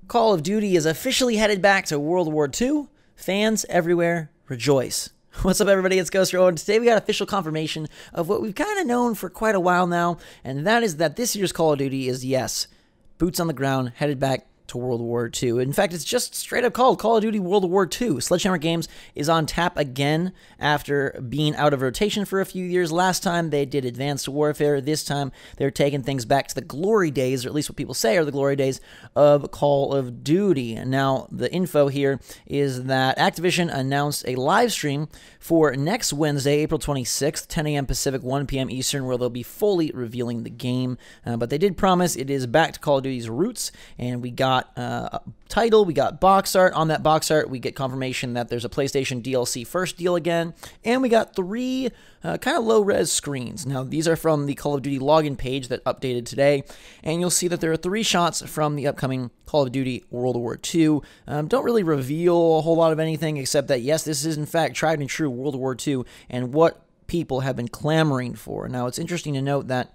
Call of Duty is officially headed back to World War II. Fans everywhere rejoice. What's up, everybody? It's Ghost Road. Today we got official confirmation of what we've kind of known for quite a while now, and that is that this year's Call of Duty is, yes, boots on the ground, headed back to World War II. In fact, it's just straight up called Call of Duty World War II. Sledgehammer Games is on tap again after being out of rotation for a few years. Last time they did Advanced Warfare. This time they're taking things back to the glory days, or at least what people say are the glory days of Call of Duty. And now the info here is that Activision announced a live stream for next Wednesday, April 26th, 10 a.m. Pacific, 1 p.m. Eastern, where they'll be fully revealing the game. But they did promise it is back to Call of Duty's roots, and we got a title, we got box art. On that box art, we get confirmation that there's a PlayStation DLC first deal again, and we got three kind of low-res screens. Now, these are from the Call of Duty login page that updated today, and you'll see that there are three shots from the upcoming Call of Duty World War II. Don't really reveal a whole lot of anything, except that, yes, this is in fact tried and true World War II, and what people have been clamoring for. Now, it's interesting to note that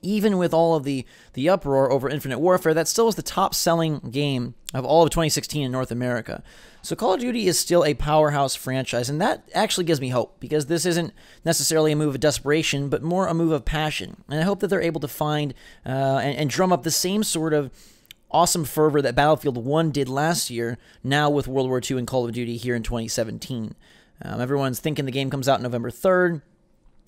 even with all of the uproar over Infinite Warfare, that still is the top-selling game of all of 2016 in North America. So Call of Duty is still a powerhouse franchise, and that actually gives me hope, because this isn't necessarily a move of desperation, but more a move of passion. And I hope that they're able to find and drum up the same sort of awesome fervor that Battlefield 1 did last year, now with World War II and Call of Duty here in 2017. Everyone's thinking the game comes out November 3rd,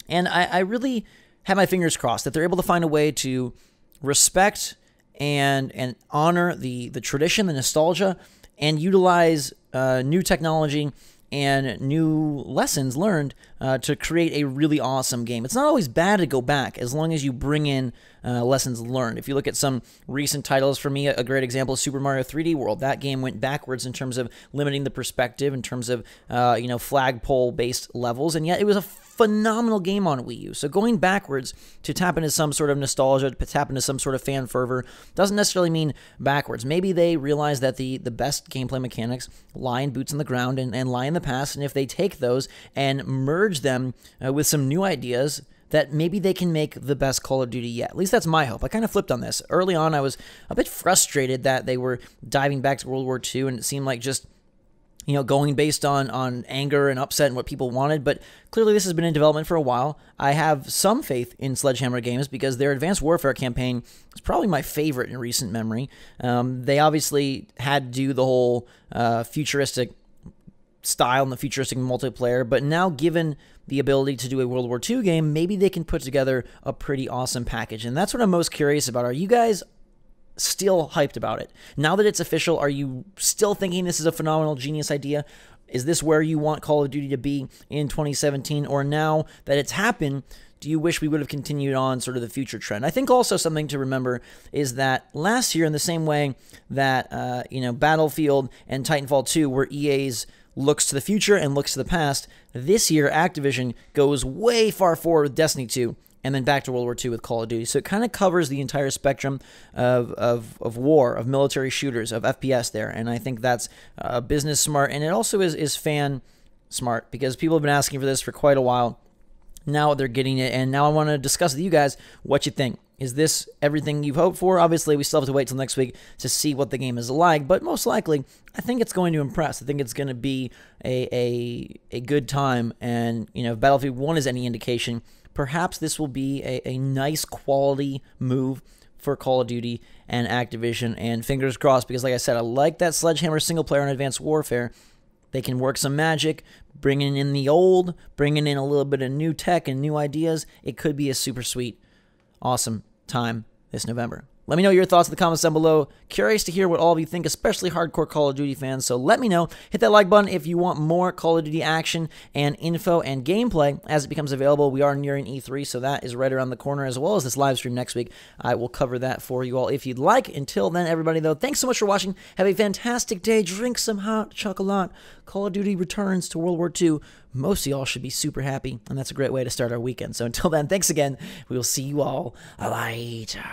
and I really have my fingers crossed that they're able to find a way to respect and honor the tradition, the nostalgia, and utilize new technology and new lessons learned to create a really awesome game. It's not always bad to go back, as long as you bring in lessons learned. If you look at some recent titles, for me, a great example is Super Mario 3D World. That game went backwards in terms of limiting the perspective, in terms of flagpole-based levels, and yet it was a phenomenal game on Wii U. So going backwards to tap into some sort of nostalgia, to tap into some sort of fan fervor, doesn't necessarily mean backwards. Maybe they realize that the best gameplay mechanics lie in boots on the ground and lie in the past, and if they take those and merge them with some new ideas, that maybe they can make the best Call of Duty yet. At least that's my hope. I kind of flipped on this. Early on, I was a bit frustrated that they were diving back to World War II, and it seemed like just going based on anger and upset and what people wanted, but clearly this has been in development for a while. I have some faith in Sledgehammer Games because their Advanced Warfare campaign is probably my favorite in recent memory. They obviously had to do the whole futuristic style and the futuristic multiplayer, but now given the ability to do a World War II game, maybe they can put together a pretty awesome package, and that's what I'm most curious about. Are you guys still hyped about it? Now that it's official, are you still thinking this is a phenomenal, genius idea? Is this where you want Call of Duty to be in 2017? Or now that it's happened, do you wish we would have continued on sort of the future trend? I think also something to remember is that last year, in the same way that Battlefield and Titanfall 2 were EA's looks to the future and looks to the past, this year Activision goes way far forward with Destiny 2, and then back to World War II with Call of Duty. So it kind of covers the entire spectrum of war, of military shooters, of FPS there, and I think that's business smart, and it also is fan smart, because people have been asking for this for quite a while. Now they're getting it, and now I want to discuss with you guys what you think. Is this everything you've hoped for? Obviously, we still have to wait till next week to see what the game is like, but most likely, I think it's going to impress. I think it's going to be a good time, and if Battlefield 1 is any indication, perhaps this will be a nice quality move for Call of Duty and Activision, and fingers crossed, because like I said, I like that Sledgehammer single player in Advanced Warfare. They can work some magic, bringing in the old, bringing in a little bit of new tech and new ideas. It could be a super sweet, awesome time this November. Let me know your thoughts in the comments down below. Curious to hear what all of you think, especially hardcore Call of Duty fans, so let me know. Hit that like button if you want more Call of Duty action and info and gameplay as it becomes available. We are nearing E3, so that is right around the corner, as well as this live stream next week. I will cover that for you all if you'd like. Until then, everybody, though, thanks so much for watching. Have a fantastic day. Drink some hot chocolate. Call of Duty returns to World War II. Most of y'all should be super happy, and that's a great way to start our weekend. So until then, thanks again. We will see you all later.